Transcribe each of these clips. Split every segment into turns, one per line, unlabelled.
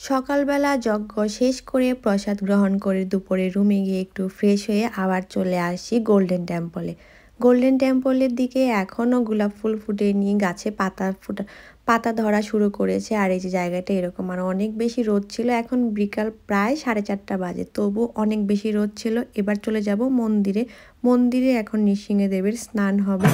সকালবেলা যজ্ঞ শেষ করে প্রসাদ গ্রহণ করে দুপুরে রুমে গিয়ে একটু ফ্রেশ হয়ে আবার চলে আসি গোল্ডেন টেম্পলে। গোল্ডেন টেম্পলের দিকে এখনও গোলাপ ফুল ফুটেনি, গাছে পাতা ধরা শুরু করেছে। আর এই যে জায়গাটা এরকম, আর অনেক বেশি রোদ ছিল। এখন বিকাল প্রায় 4:30 বাজে, তবু অনেক বেশি রোদ ছিল। এবার চলে যাব মন্দিরে। মন্দিরে এখন নৃসিংহদেবের স্নান হবে।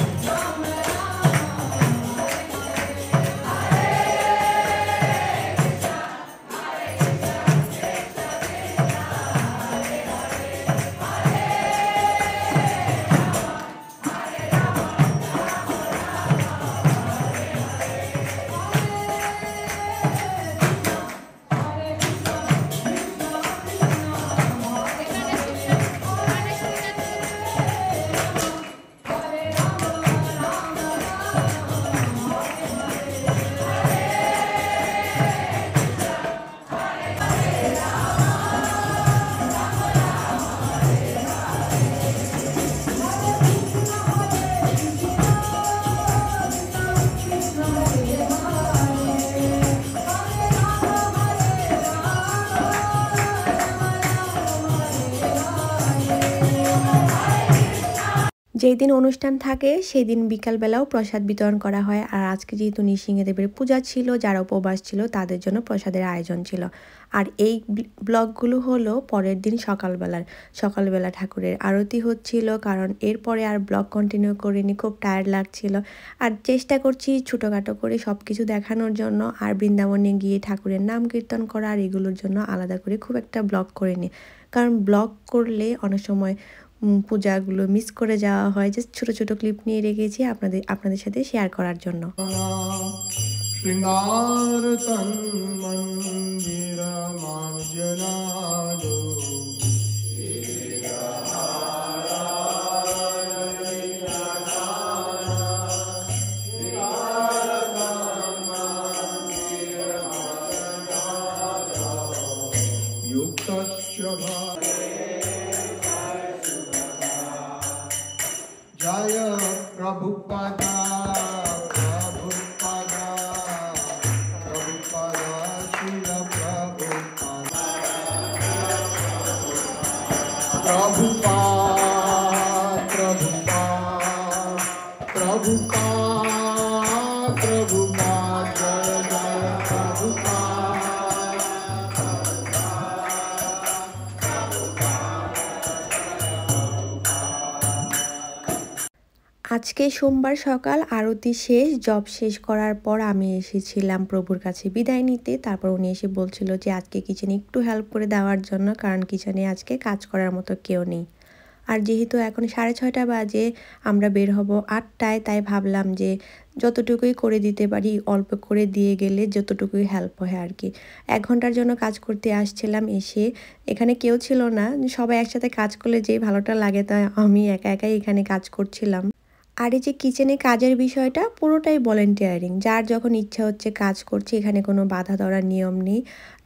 যেই দিন অনুষ্ঠান থাকে সেই দিন বিকালবেলাও প্রসাদ বিতরণ করা হয়। আর আজকে যেহেতু নৃসিংহদেবের পূজা ছিল, যারা উপবাস ছিল তাদের জন্য প্রসাদের আয়োজন ছিল। আর এই ব্লগগুলো হলো পরের দিন সকালবেলা ঠাকুরের আরতি হচ্ছিল, কারণ এরপরে আর ব্লগ কন্টিনিউ করিনি, খুব টায়ার্ড লাগছিল। আর চেষ্টা করছি ছোটোখাটো করে সব কিছু দেখানোর জন্য। আর বৃন্দাবনে গিয়ে ঠাকুরের নাম কীর্তন করা আর এগুলোর জন্য আলাদা করে খুব একটা ব্লগ করিনি, কারণ ব্লগ করলে অনেক সময় পূজাগুলো মিস করে যাওয়া হয়। জাস্ট ছোট ছোট ক্লিপ নিয়ে রেখেছি আপনাদের সাথে শেয়ার করার জন্য।
जय प्रभुपादा प्रभुपादा प्रभुपादा शिल प्रभुपादा प्रभुपादा प्रभुपादा प्रभुपादा प्रभुपादा जय प्रभुपादा।
আজকে সোমবার সকাল, আরতি শেষ, জব শেষ করার পর আমি এসেছিলাম প্রভুর কাছে বিদায় নিতে। তারপর উনি এসে বলছিল যে আজকে কিচেনে একটু হেল্প করে দেওয়ার জন্য, কারণ কিচেনে আজকে কাজ করার মতো কেউ নেই। আর যেহেতু এখন 6:30 বাজে, আমরা বের হব 8টায়, তাই ভাবলাম যে যতটুকুই করে দিতে পারি অল্প করে দিয়ে গেলে যতটুকুই হেল্প হয় আর কি। 1 ঘন্টার জন্য কাজ করতে আসছিলাম। এসে এখানে কেউ ছিল না, সবাই একসাথে কাজ করলে যেই ভালোটা লাগে, তাই আমি একা একাই এখানে কাজ করছিলাম। আর এই যে কিচেনে কাজের বিষয়টা পুরোটাই ভলেন্টিয়ারিং, যার যখন ইচ্ছা হচ্ছে কাজ করছে। এখানে কোনো বাধা ধরার নিয়ম নেই।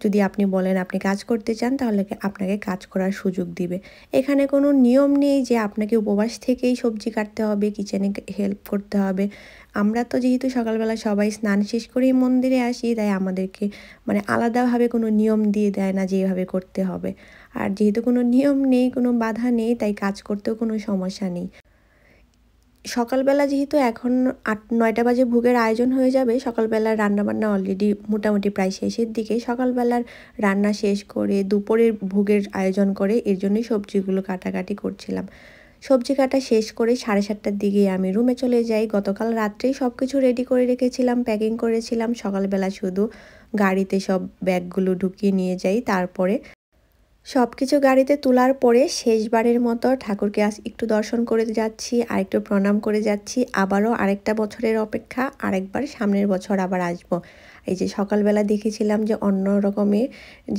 যদি আপনি বলেন আপনি কাজ করতে চান, তাহলে আপনাকে কাজ করার সুযোগ দিবে। এখানে কোনো নিয়ম নেই যে আপনাকে উপবাস থেকেই সবজি কাটতে হবে, কিচেনে হেল্প করতে হবে। আমরা তো যেহেতু সকালবেলা সবাই স্নান শেষ করেই মন্দিরে আসি, তাই আমাদেরকে আলাদাভাবে কোনো নিয়ম দিয়ে দেয় না যে এভাবে করতে হবে। আর যেহেতু কোনো নিয়ম নেই, কোনো বাধা নেই, তাই কাজ করতেও কোনো সমস্যা নেই। সকালবেলা যেহেতু এখন 8-9টা বাজে ভোগের আয়োজন হয়ে যাবে, সকালবেলার রান্নাবান্না অলরেডি মোটামুটি প্রায় শেষের দিকে। সকালবেলার রান্না শেষ করে দুপুরের ভোগের আয়োজন করে, এর জন্যই সবজিগুলো কাটাকাটি করছিলাম। সবজি কাটা শেষ করে 7:30টার দিকে আমি রুমে চলে যাই। গতকাল রাত্রেই সব কিছু রেডি করে রেখেছিলাম, প্যাকিং করেছিলাম। সকালবেলা শুধু গাড়িতে সব ব্যাগগুলো ঢুকিয়ে নিয়ে যাই। তারপরে সব কিছু গাড়িতে তোলার পরে শেষবারের মতো ঠাকুরকে আজ একটু দর্শন করে যাচ্ছি, আর একটু প্রণাম করে যাচ্ছি। আবারও আরেকটা বছরের অপেক্ষা, আরেকবার সামনের বছর আবার আসবো। এই যে সকালবেলা দেখেছিলাম যে অন্য রকমের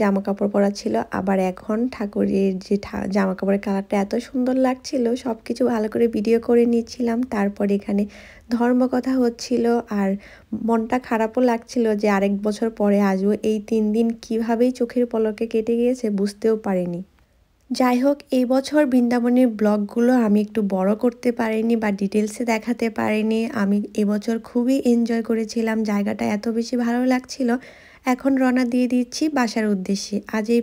জামা কাপড় পরা ছিল, আবার এখন ঠাকুরের যে জামা কাপড়ের কালারটা এত সুন্দর লাগছিল, সব কিছু ভালো করে ভিডিও করে নিচ্ছিলাম। তারপর এখানে ধর্মকথা হচ্ছিল, আর মনটা খারাপও লাগছিল যে আরেক বছর পরে আসবো। এই 3 দিন কীভাবেই চোখের পলকে কেটে গিয়েছে বুঝতেও পারিনি। যাই হোক, এই বছর বৃন্দাবনের ব্লগগুলো আমি একটু বড় করতে পারিনি বা ডিটেলসে দেখাতে পারিনি। আমি এবছর খুবই এনজয় করেছিলাম, জায়গাটা এত বেশি ভালো লাগছিল। এখন রওনা দিয়ে দিচ্ছি বাসার উদ্দেশ্যে। আজ এই